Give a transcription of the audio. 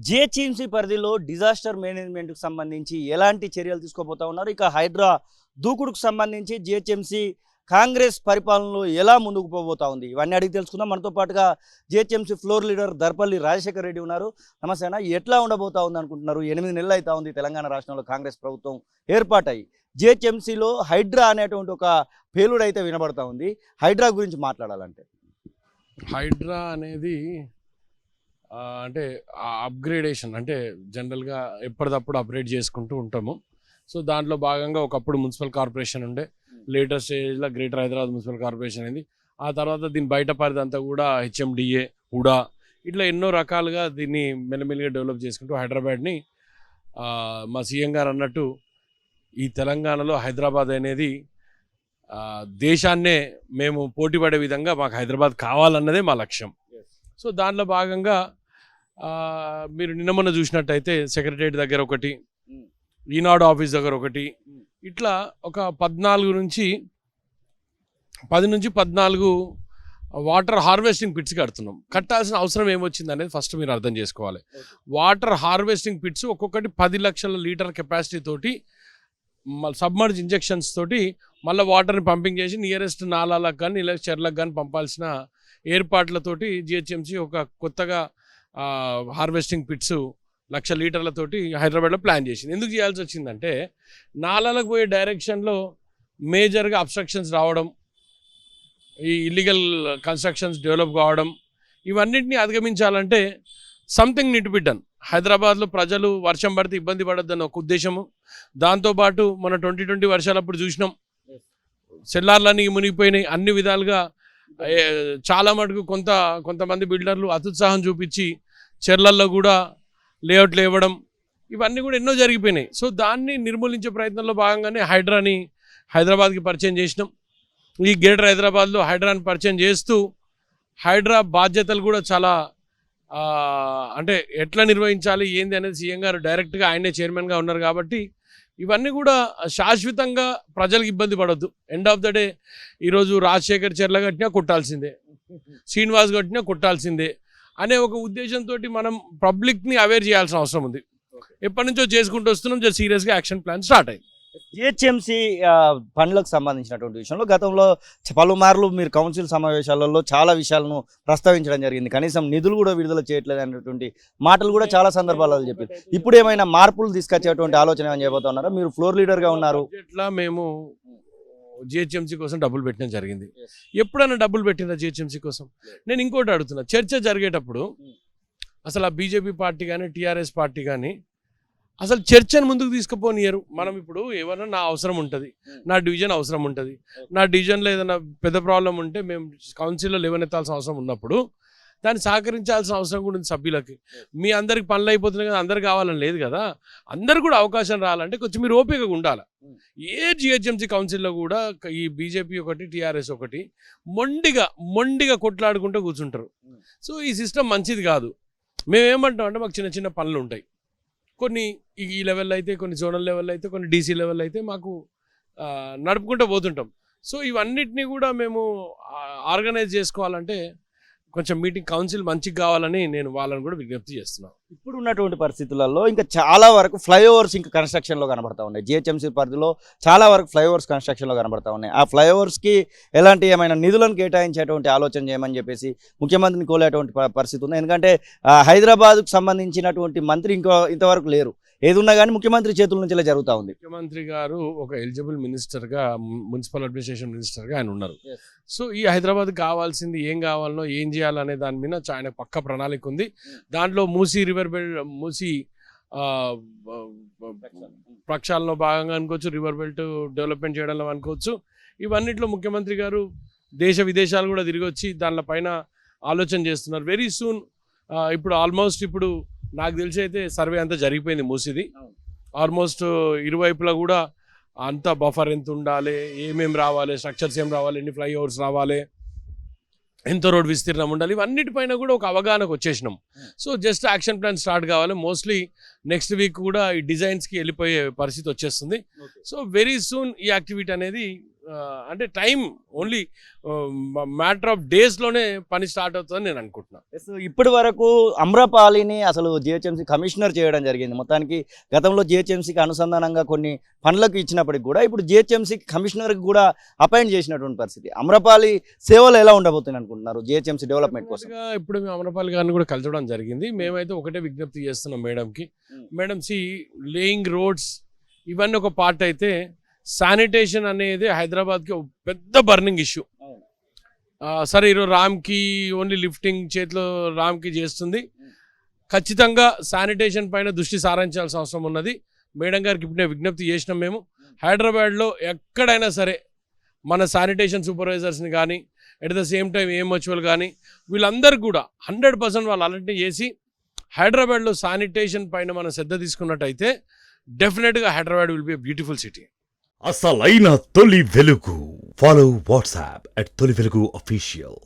GHMC పరిధిలో disaster మేనేజ్మెంట్కి సంబంధించి ఎలాంటి చర్యలు తీసుకోబోతా ఉన్నారు? ఇక హైడ్రా దూకుడుకు సంబంధించి జిహెచ్ఎంసీ కాంగ్రెస్ పరిపాలనలో ఎలా ముందుకు పోబోతా ఉంది? ఇవన్నీ అడిగి తెలుసుకుందాం. మనతో పాటుగా GHMC floor leader Darpalli Rajasekhar Reddy ఉన్నారు. నమస్తే అన్న, ఎట్లా ఉండబోతా ఉంది అనుకుంటున్నారు? 8 నెలలు అవుతా ఉంది తెలంగాణ రాష్ట్రంలో కాంగ్రెస్ ప్రభుత్వం ఏర్పాటై. జిహెచ్ఎంసీలో హైడ్రా అనేటువంటి ఒక పేలుడు అయితే వినబడతా ఉంది. హైడ్రా గురించి మాట్లాడాలంటే హైడ్రా అనేది అంటే అప్గ్రేడేషన్, అంటే జనరల్గా ఎప్పటికప్పుడు అప్గ్రేడ్ చేసుకుంటూ ఉంటాము. సో దాంట్లో భాగంగా ఒకప్పుడు మున్సిపల్ కార్పొరేషన్ ఉండే, లేటెస్ట్ స్టేజ్లో గ్రేటర్ హైదరాబాద్ మున్సిపల్ కార్పొరేషన్ అయింది. ఆ తర్వాత దీని బయట పరిధంతా కూడా హెచ్ఎండిఏ, హుడా, ఇట్లా ఎన్నో రకాలుగా దీన్ని మెల్లమెల్లిగా డెవలప్ చేసుకుంటూ హైదరాబాద్ని మా సీఎం గారు అన్నట్టు ఈ తెలంగాణలో హైదరాబాద్ అనేది దేశాన్నే మేము పోటీ పడే విధంగా మాకు హైదరాబాద్ కావాలన్నదే మా లక్ష్యం. సో దాంట్లో భాగంగా మీరు నిన్న మొన్న చూసినట్టయితే సెక్రటరియట్ దగ్గర ఒకటి, ఈనాడు ఆఫీస్ దగ్గర ఒకటి, ఇట్లా ఒక 10 నుంచి 14 వాటర్ హార్వెస్టింగ్ పిట్స్ కడుతున్నాం. కట్టాల్సిన అవసరం ఏమొచ్చింది అనేది ఫస్ట్ మీరు అర్థం చేసుకోవాలి. వాటర్ హార్వెస్టింగ్ పిట్స్ ఒక్కొక్కటి 10 లక్షల లీటర్ కెపాసిటీ తోటి, సబ్మర్జ్ ఇంజెక్షన్స్ తోటి మళ్ళీ వాటర్ని పంపింగ్ చేసి నియరెస్ట్ నాలాలకు కానీ ఇలా చెర్లకు కానీ పంపాల్సిన ఏర్పాట్లతోటి జిహెచ్ఎంసీ ఒక కొత్తగా హార్వెస్టింగ్ పిట్స్ 1,00,000 లీటర్లతోటి హైదరాబాద్లో ప్లాన్ చేసింది. ఎందుకు చేయాల్సి వచ్చిందంటే నాలాలకు పోయే డైరెక్షన్లో మేజర్గా అబ్స్ట్రక్షన్స్ రావడం, ఈ ఇల్లీగల్ కన్స్ట్రక్షన్స్ డెవలప్ కావడం, ఇవన్నింటినీ అధిగమించాలంటే something need to be done. హైదరాబాద్లో ప్రజలు వర్షం పడితే ఇబ్బంది పడొద్దని ఒక ఉద్దేశము. దాంతోపాటు మన 2020 వర్షాలప్పుడు చూసినాం, సెల్లార్లన్నీ మునిగిపోయినాయి. అన్ని విధాలుగా చాలా మటుకు కొంతమంది బిల్డర్లు అత్యుత్సాహం చూపించి చెర్లల్లో కూడా లేఅవుట్లు ఇవ్వడం, ఇవన్నీ కూడా ఎన్నో జరిగిపోయినాయి. సో దాన్ని నిర్మూలించే ప్రయత్నంలో భాగంగానే హైడ్రాని హైదరాబాద్కి పరిచయం చేసినాం. ఈ గ్రేటర్ హైదరాబాద్లో హైడ్రాని పరిచయం చేస్తూ హైడ్రా బాధ్యతలు కూడా చాలా అంటే ఎట్లా నిర్వహించాలి ఏంది అనేది సీఎం గారు డైరెక్ట్గా ఆయనే చైర్మన్గా ఉన్నారు కాబట్టి ఇవన్నీ కూడా శాశ్వతంగా ప్రజలకు ఇబ్బంది పడొద్దు. ఎండ్ ఆఫ్ ద డే ఈరోజు రాజశేఖర్ చెర్ల కట్టినా కొట్టాల్సిందే, శ్రీనివాస్ కట్టినా కొట్టాల్సిందే అనే ఒక ఉద్దేశంతో మనం పబ్లిక్ని అవేర్ చేయాల్సిన అవసరం ఉంది. ఎప్పటి నుంచో చేసుకుంటూ వస్తున్నాం. సీరియస్గా యాక్షన్ ప్లాన్ స్టార్ట్ అయింది. జిహెచ్ఎంసీ పనులకు సంబంధించినటువంటి విషయంలో గతంలో పలుమార్లు మీరు కౌన్సిల్ సమావేశాలలో చాలా విషయాలను ప్రస్తావించడం జరిగింది. కనీసం నిధులు కూడా విడుదల చేయట్లేదు అనేటువంటి మాటలు కూడా చాలా సందర్భాలలో చెప్పారు. ఇప్పుడు ఏమైనా మార్పులు తీసుకొచ్చేటువంటి ఆలోచన ఏమైనా చేయబోతున్నారా? మీరు ఫ్లోర్ లీడర్గా ఉన్నారు. ఇట్లా మేము జిహెచ్ఎంసీ కోసం డబ్బులు పెట్టడం జరిగింది. ఎప్పుడైనా డబ్బులు పెట్టినా జిహెచ్ఎంసీ కోసం? నేను ఇంకోటి అడుగుతున్నా, చర్చ జరిగేటప్పుడు అసలు ఆ బీజేపీ పార్టీ కానీ టీఆర్ఎస్ పార్టీ కానీ అసలు చర్చను ముందుకు తీసుకుపోనియరు. మనం ఇప్పుడు ఏమన్నా నా అవసరం ఉంటుంది, నా డివిజన్ అవసరం ఉంటుంది, నా డివిజన్లో ఏదైనా పెద్ద ప్రాబ్లం ఉంటే మేము కౌన్సిల్లో లేవనెత్తాల్సిన అవసరం ఉన్నప్పుడు దాన్ని సహకరించాల్సిన అవసరం కూడా ఉంది సభ్యులకి. మీ అందరికి పనులు అయిపోతున్నాయి కదా, అందరు కావాలని లేదు కదా. అందరు కూడా అవకాశం రావాలంటే కొంచెం మీరు ఓపికగా ఉండాలి. ఏ జిహెచ్ఎంసీ కౌన్సిల్లో కూడా ఈ బీజేపీ ఒకటి, టీఆర్ఎస్ ఒకటి మొండిగా కొట్లాడుకుంటూ కూర్చుంటారు. సో ఈ సిస్టమ్ మంచిది కాదు. మేమేమంటాం అంటే మాకు చిన్న చిన్న పనులు ఉంటాయి, కొన్ని ఈ లెవెల్లో అయితే, కొన్ని జోనల్ లెవెల్లో అయితే, కొన్ని డీసీ లెవెల్లో అయితే మాకు నడుపుకుంటూ పోతుంటాం. సో ఇవన్నిటినీ కూడా మేము ఆర్గనైజ్ చేసుకోవాలంటే కొంచెం మీటింగ్ కౌన్సిల్ మంచిగా కావాలని నేను వాళ్ళని కూడా విజ్ఞప్తి చేస్తున్నాను. ఇప్పుడు ఉన్నటువంటి పరిస్థితులలో ఇంకా చాలా వరకు ఫ్లైఓవర్స్ ఇంకా కన్స్ట్రక్షన్లో కనబడతా ఉన్నాయి. జిహెచ్ఎంసీ పరిధిలో చాలా వరకు ఫ్లైఓవర్స్ కన్స్ట్రక్షన్లో కనబడతా ఉన్నాయి. ఆ ఫ్లైఓవర్స్కి ఎలాంటి ఏమైనా నిధులను కేటాయించేటువంటి ఆలోచన చేయమని చెప్పేసి ముఖ్యమంత్రిని కోలేటువంటి పరిస్థితి ఉంది. ఎందుకంటే హైదరాబాద్కు సంబంధించినటువంటి మంత్రి ఇంతవరకు లేరు. ఏది ఉన్నా కానీ ముఖ్యమంత్రి చేతుల నుంచి ఇలా జరుగుతూ ఉంది. ముఖ్యమంత్రి గారు ఒక ఎలిజిబుల్ మినిస్టర్గా, మున్సిపల్ అడ్మినిస్ట్రేషన్ మినిస్టర్గా ఆయన ఉన్నారు. సో ఈ హైదరాబాద్ కావాల్సింది ఏం కావాలనో ఏం చేయాలనే దాని మీద ఆయన పక్క ప్రణాళిక ఉంది. దాంట్లో మూసీ రివర్ బెల్ట్, మూసీ ప్రక్షాళనలో భాగంగా అనుకోవచ్చు, రివర్ బెల్ట్ డెవలప్మెంట్ చేయడంలో అనుకోవచ్చు. ఇవన్నిట్లో ముఖ్యమంత్రి గారు దేశ విదేశాలు కూడా తిరిగి వచ్చి దానిపైన ఆలోచన చేస్తున్నారు. వెరీ సూన్ ఇప్పుడు ఆల్మోస్ట్ ఇప్పుడు నాకు తెలిసి అయితే సర్వే అంతా జరిగిపోయింది మూసీది. ఆల్మోస్ట్ ఇరువైపులా కూడా అంత బఫర్ ఎంత ఉండాలి, ఏమేమి రావాలి, స్ట్రక్చర్స్ ఏం రావాలి, ఎన్ని ఫ్లైఓవర్స్ రావాలి, ఎంత రోడ్ విస్తీర్ణం ఉండాలి, ఇవన్నిటిపైన కూడా ఒక అవగాహనకు వచ్చేసినాం. So just action plan start కావాలి. మోస్ట్లీ నెక్స్ట్ వీక్ కూడా ఈ డిజైన్స్కి వెళ్ళిపోయే పరిస్థితి వచ్చేస్తుంది. సో వెరీ సూన్ ఈ యాక్టివిటీ అనేది అంటే టైం ఓన్లీ మ్యాటర్ ఆఫ్ డేస్లోనే పని స్టార్ట్ అవుతుందని నేను అనుకుంటున్నాను. ఇప్పటి వరకు అమ్రపాలిని అసలు జిహెచ్ఎంసీ కమిషనర్ చేయడం జరిగింది. మొత్తానికి గతంలో జిహెచ్ఎంసీకి అనుసంధానంగా కొన్ని పనులకు ఇచ్చినప్పటికి కూడా ఇప్పుడు జిహెచ్ఎంసీ కమిషనర్కి కూడా అపాయింట్ చేసినటువంటి పరిస్థితి. అమ్రపాలి సేవలు ఎలా ఉండబోతుంది అనుకుంటున్నారు జిహెచ్ఎంసీ డెవలప్మెంట్ కోసం? ఇప్పుడు మేము అమరపాల్ గారిని కూడా కలచడం జరిగింది. మేమైతే ఒకటే విజ్ఞప్తి చేస్తున్నాం మేడంకి. మేడం లేయింగ్ రోడ్స్ ఇవన్నీ ఒక పార్ట్ అయితే, శానిటేషన్ అనేది హైదరాబాద్కి ఒక పెద్ద బర్నింగ్ ఇష్యూ. సరే ఈరోజు రామ్కి ఓన్లీ లిఫ్టింగ్ చేతిలో రామ్కి చేస్తుంది. ఖచ్చితంగా శానిటేషన్ పైన దృష్టి సారించాల్సిన అవసరం ఉన్నది. మేడం గారికి ఇప్పుడు విజ్ఞప్తి చేసినాం మేము. హైదరాబాద్లో ఎక్కడైనా సరే మన శానిటేషన్ సూపర్వైజర్స్ని కానీ ఎట్ ద సేమ్ టైం ఏఎంహెచ్ఓలు కానీ వీళ్ళందరూ కూడా 100% వాళ్ళు అలర్ట్ చేసి హైదరాబాద్లో శానిటేషన్ పైన మనం శ్రద్ధ తీసుకున్నట్టయితే డెఫినెట్గా Hyderabad will be a beautiful city. అసలైన తొలి వెలుగు. ఫాలో వాట్సాప్ @తొలి వెలుగు అఫీషియల్.